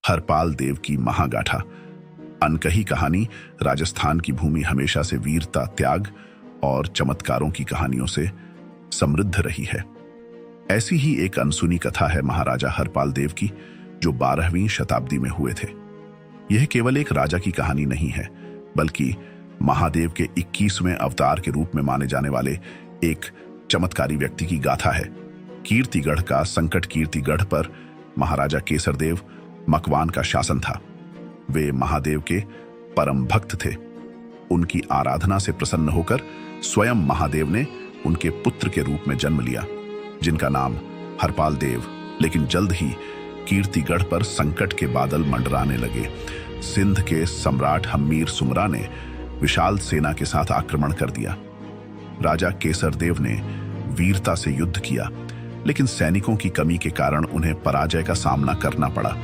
हरपाल देव की महागाथा। अनकही कहानी राजस्थान की भूमि हमेशा से वीरता, त्याग और चमत्कारों की कहानियों से समृद्ध रही है। ऐसी ही एक अनसुनी कथा है महाराजा हरपाल देव की, जो 12वीं शताब्दी में हुए थे। यह केवल एक राजा की कहानी नहीं है, बल्कि महादेव के 21वें अवतार के रूप में माने जाने वाले एक चमत्कारी व्यक्ति की गाथा है। कीर्तिगढ़ का संकट कीर्तिगढ़ पर महाराजा केसरदेव मकवान का शासन था। वे महादेव के परम भक्त थे। उनकी आराधना से प्रसन्न होकर स्वयं महादेव ने उनके पुत्र के रूप में जन्म लिया, जिनका नाम हरपाल देव। लेकिन जल्द ही कीर्तिगढ़ पर संकट के बादल मंडराने लगे। सिंध के सम्राट हम्मीर सुमरा ने विशाल सेना के साथ आक्रमण कर दिया। राजा केसरदेव ने वीरता से युद्ध किया, लेकिन सैनिकों की कमी के कारण उन्हें पराजय का सामना करना पड़ा।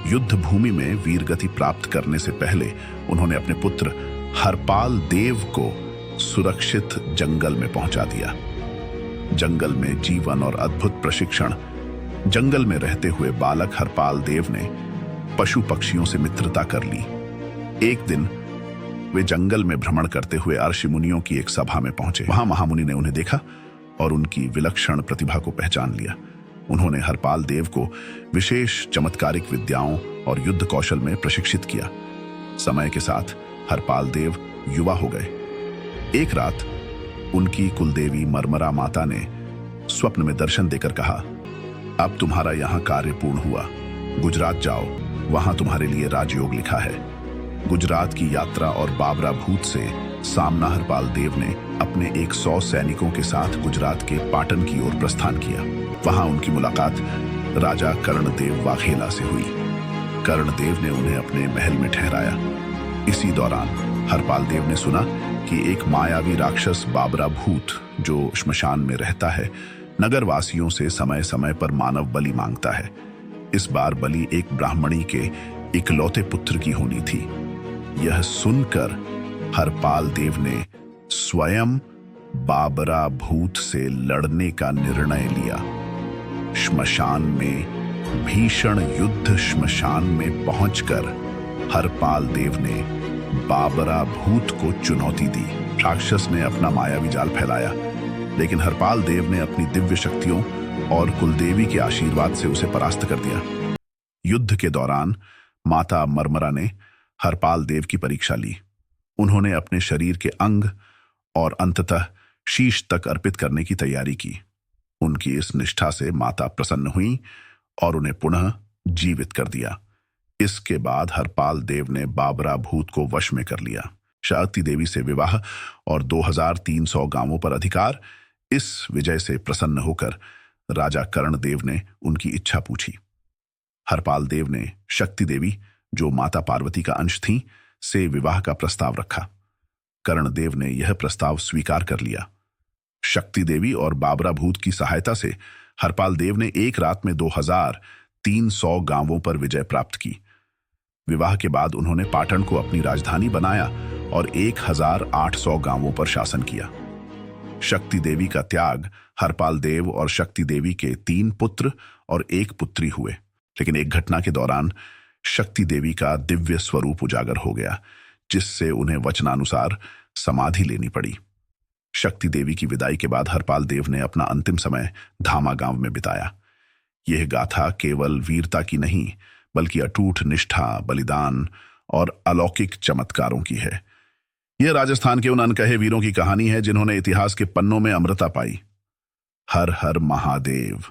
युद्ध भूमि में वीरगति प्राप्त करने से पहले उन्होंने अपने पुत्र हरपाल देव को सुरक्षित जंगल में पहुंचा दिया। जंगल में जीवन और अद्भुत प्रशिक्षण। जंगल में रहते हुए बालक हरपाल देव ने पशु पक्षियों से मित्रता कर ली। एक दिन वे जंगल में भ्रमण करते हुए ऋषि मुनियों की एक सभा में पहुंचे। वहां महामुनि ने उन्हें देखा और उनकी विलक्षण प्रतिभा को पहचान लिया। उन्होंने हरपाल देव को विशेष चमत्कारिक विद्याओं और युद्ध कौशल में प्रशिक्षित किया। समय के साथ हरपाल देव युवा हो गए। एक रात उनकी कुलदेवी मरमरा माता ने स्वप्न में दर्शन देकर कहा, अब तुम्हारा यहाँ कार्य पूर्ण हुआ। गुजरात जाओ, वहां तुम्हारे लिए राजयोग लिखा है। गुजरात की यात्रा और बाबरा भूत से सामना हरपाल देव ने अपने 100 सैनिकों के साथ गुजरात के पाटन की ओर प्रस्थान किया। वहां उनकी मुलाकात राजा कर्णदेव वाघेला से हुई। कर्णदेव ने उन्हें अपने महल में ठहराया। इसी दौरान हरपाल देव ने सुना कि एक मायावी राक्षस बाबरा भूत, जो श्मशान में रहता है, नगरवासियों से समय समय पर मानव बलि मांगता है। इस बार बलि एक ब्राह्मणी के इकलौते पुत्र की होनी थी। यह सुनकर हरपाल देव ने स्वयं बाबरा भूत से लड़ने का निर्णय लिया। श्मशान में भीषण युद्ध श्मशान में पहुंचकर हरपाल देव ने बाबरा भूत को चुनौती दी। राक्षस ने अपना मायावी जाल फैलाया, लेकिन हरपाल देव ने अपनी दिव्य शक्तियों और कुलदेवी के आशीर्वाद से उसे परास्त कर दिया। युद्ध के दौरान माता मरमरा ने हरपाल देव की परीक्षा ली। उन्होंने अपने शरीर के अंग और अंततः शीश तक अर्पित करने की तैयारी की। उनकी इस निष्ठा से माता प्रसन्न हुई और उन्हें पुनः जीवित कर दिया। इसके बाद हरपाल देव ने बाबरा भूत को वश में कर लिया। शक्ति देवी से विवाह और 2300 गांवों पर अधिकार। इस विजय से प्रसन्न होकर राजा कर्णदेव ने उनकी इच्छा पूछी। हरपाल देव ने शक्ति देवी, जो माता पार्वती का अंश थीं, से विवाह का प्रस्ताव रखा। कर्णदेव ने यह प्रस्ताव स्वीकार कर लिया। शक्ति देवी और बाबरा भूत की सहायता से हरपाल देव ने एक रात में 2300 गांवों पर विजय प्राप्त की। विवाह के बाद उन्होंने पाटन को अपनी राजधानी बनाया और 1800 गांवों पर शासन किया। शक्ति देवी का त्याग। हरपाल देव और शक्ति देवी के 3 पुत्र और 1 पुत्री हुए, लेकिन एक घटना के दौरान शक्ति देवी का दिव्य स्वरूप उजागर हो गया, जिससे उन्हें वचनानुसार समाधि लेनी पड़ी। शक्ति देवी की विदाई के बाद हरपाल देव ने अपना अंतिम समय धामा गांव में बिताया। यह गाथा केवल वीरता की नहीं, बल्कि अटूट निष्ठा, बलिदान और अलौकिक चमत्कारों की है। यह राजस्थान के उन अनकहे वीरों की कहानी है जिन्होंने इतिहास के पन्नों में अमरता पाई। हर हर महादेव।